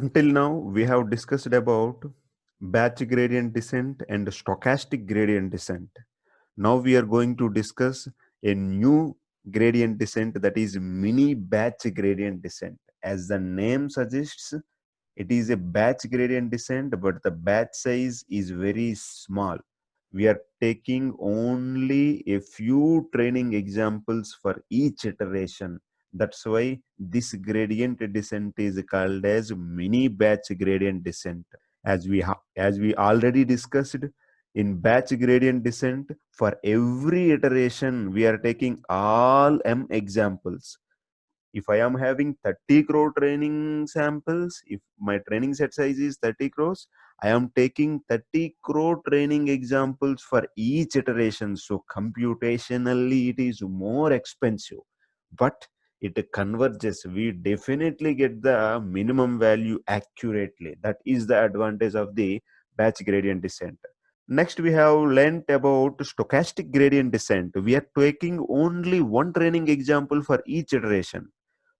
Until now, we have discussed about batch gradient descent and stochastic gradient descent. Now we are going to discuss a new gradient descent, that is mini batch gradient descent. As the name suggests, it is a batch gradient descent, but the batch size is very small. We are taking only a few training examples for each iteration. That's why this gradient descent is called as mini batch gradient descent. As we already discussed, in batch gradient descent, for every iteration we are taking all m examples. If I am having 30 crore training samples, if my training set size is 30 crores, I am taking 30 crore training examples for each iteration. So computationally, it is more expensive, but it converges. We definitely get the minimum value accurately. That is the advantage of the batch gradient descent. Next, we have learnt about stochastic gradient descent. We are taking only one training example for each iteration.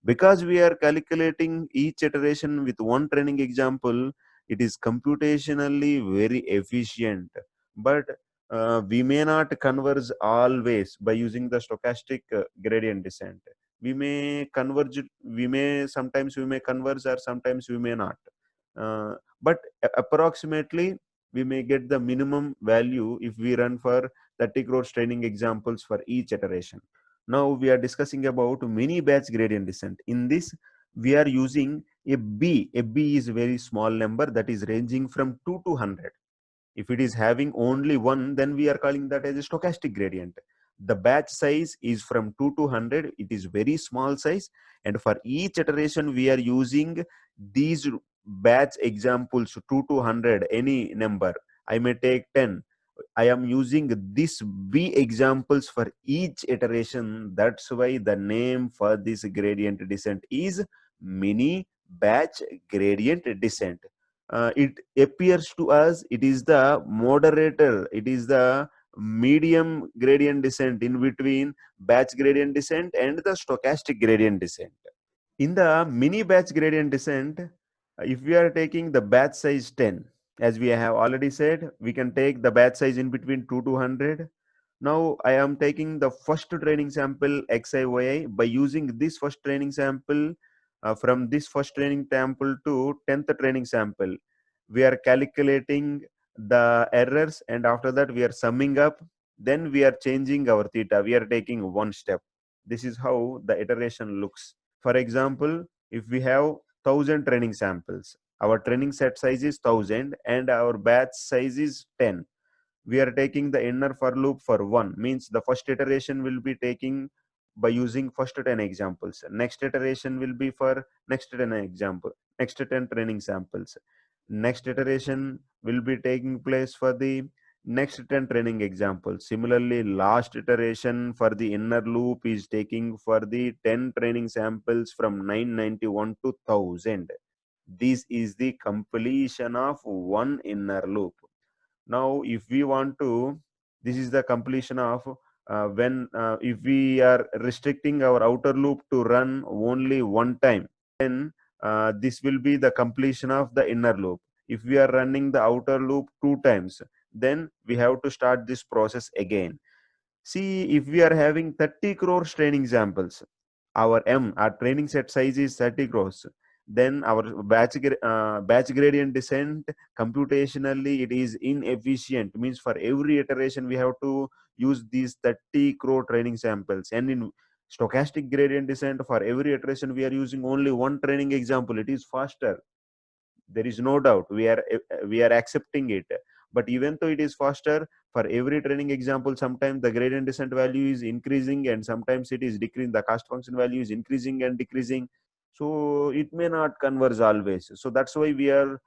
Because we are calculating each iteration with one training example, it is computationally very efficient. But we may not converge always by using the stochastic gradient descent. We may converge, or sometimes we may not. But approximately we may get the minimum value if we run for 30 crores training examples for each iteration. Now we are discussing about mini batch gradient descent. In this, we are using a B. A B is a very small number, that is ranging from 2 to 100. If it is having only one, then we are calling that as a stochastic gradient. The batch size is from 2 to 100. It is very small size, and for each iteration we are using these batch examples, 2 to 100, any number. I may take 10. I am using this B examples for each iteration. That's why the name for this gradient descent is mini batch gradient descent. It appears to us it is the moderator, it is the medium gradient descent in between batch gradient descent and the stochastic gradient descent. In the mini batch gradient descent, if we are taking the batch size 10, as we have already said, we can take the batch size in between 2 to 100. Now I am taking the first training sample XIYI. By using this first training sample, from this first training sample to 10th training sample, we are calculating the errors, and after that we are summing up. Then we are changing our theta. We are taking one step. This is how the iteration looks. For example, if we have 1000 training samples, our training set size is 1000 and our batch size is 10. We are taking the inner for loop for 1, means the first iteration will be taking by using first 10 examples. Next iteration will be for next 10 example, next 10 training samples. Next iteration will be taking place for the next 10 training examples. Similarly, last iteration for the inner loop is taking for the 10 training samples from 991 to 1000. This is the completion of one inner loop. Now if we want to, this is the completion of when if we are restricting our outer loop to run only one time, then this will be the completion of the inner loop. If we are running the outer loop two times, then we have to start this process again. See, if we are having 30 crores training samples, our training set size is 30 crores, then our batch gradient descent, computationally it is inefficient. Means for every iteration we have to use these 30 crore training samples, and in stochastic gradient descent, for every iteration we are using only one training example. It is faster, there is no doubt. We are accepting it. But even though it is faster, for every training example, sometimes the gradient descent value is increasing and sometimes it is decreasing. The cost function value is increasing and decreasing, so it may not converge always. So that's why we are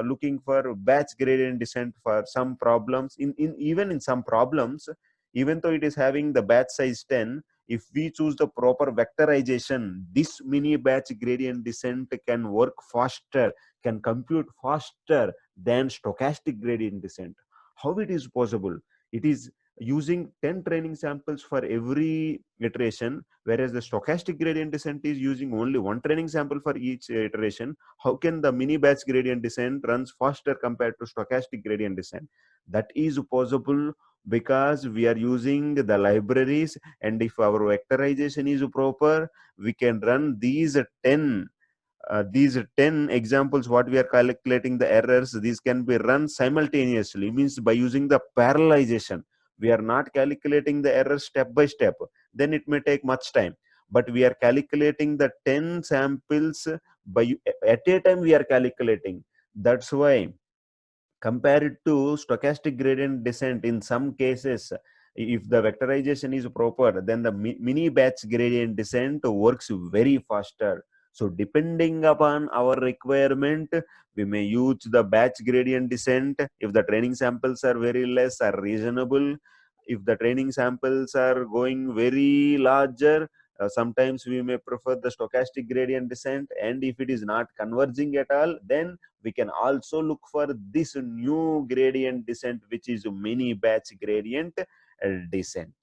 looking for batch gradient descent for some problems. In even in some problems, even though it is having the batch size 10, if we choose the proper vectorization, this mini batch gradient descent can work faster, can compute faster than stochastic gradient descent. How it is possible? It is using 10 training samples for every iteration, whereas the stochastic gradient descent is using only one training sample for each iteration. How can the mini batch gradient descent runs faster compared to stochastic gradient descent? That is possible because we are using the libraries, and if our vectorization is proper, we can run these 10 examples what we are calculating the errors. These can be run simultaneously, means by using the parallelization. We are not calculating the errors step by step, then it may take much time, but we are calculating the 10 samples by at a time we are calculating. That's why compared to stochastic gradient descent, in some cases, if the vectorization is proper, then the mini batch gradient descent works very faster. So depending upon our requirement, we may use the batch gradient descent if the training samples are very less or reasonable. If the training samples are going very larger, sometimes we may prefer the stochastic gradient descent, and if it is not converging at all, then we can also look for this new gradient descent, which is mini batch gradient descent.